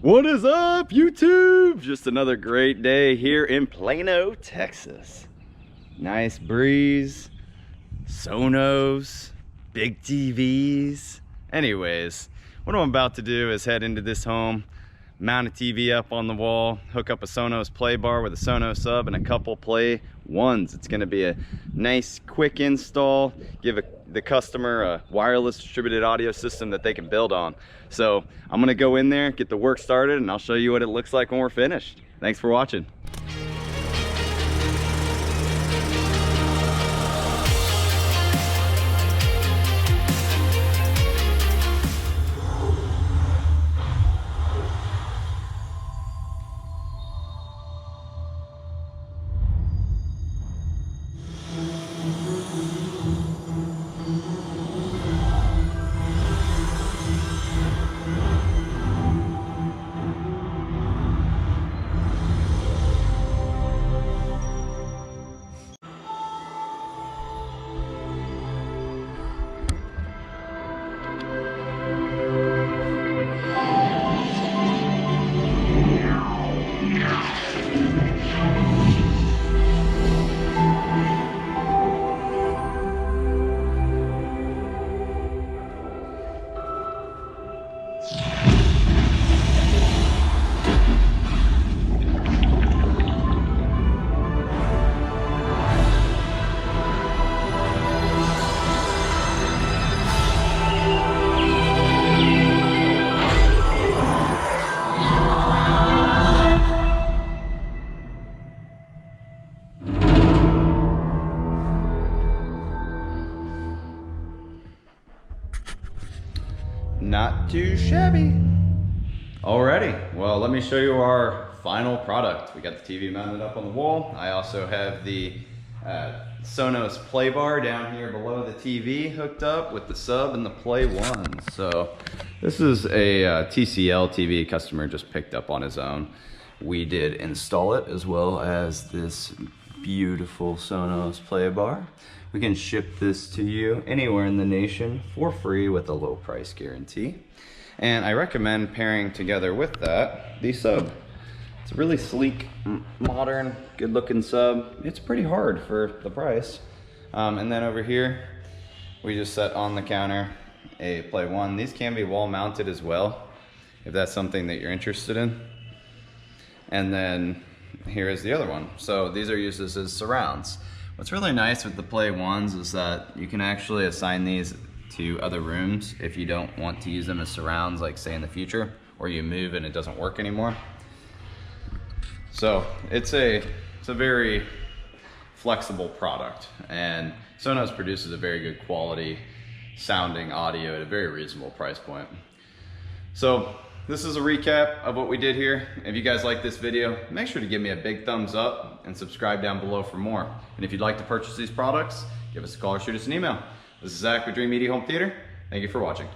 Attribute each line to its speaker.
Speaker 1: What is up, YouTube? Just another great day here in Plano, Texas. Nice breeze, Sonos, big TVs. Anyways, what I'm about to do is head into this home, mount a TV up on the wall, hook up a Sonos Playbar with a Sonos Sub and a couple Play1s. It's gonna be a nice, quick install, give the customer a wireless distributed audio system that they can build on. So I'm gonna go in there, get the work started, and I'll show you what it looks like when we're finished. Thanks for watching. Not too shabby. Alrighty, well, let me show you our final product. We got the TV mounted up on the wall. I also have the Sonos Playbar down here below the TV hooked up with the Sub and the Play1s. So this is a TCL TV customer just picked up on his own. We did install it as well as this beautiful Sonos Playbar. We can ship this to you anywhere in the nation for free with a low price guarantee. And I recommend pairing together with that the Sub. It's a really sleek, modern, good looking Sub. It's pretty hard for the price. And then over here, we just set on the counter a Play1. These can be wall mounted as well, if that's something that you're interested in. And then here is the other one. So these are used as surrounds. What's really nice with the Play1s is that you can actually assign these to other rooms if you don't want to use them as surrounds, like say in the future, or you move and it doesn't work anymore. So it's a very flexible product, and Sonos produces a very good quality sounding audio at a very reasonable price point. So this is a recap of what we did here. If you guys like this video, make sure to give me a big thumbs up and subscribe down below for more. And if you'd like to purchase these products, give us a call or shoot us an email. This is Zach with Dreamedia Home Theater. Thank you for watching.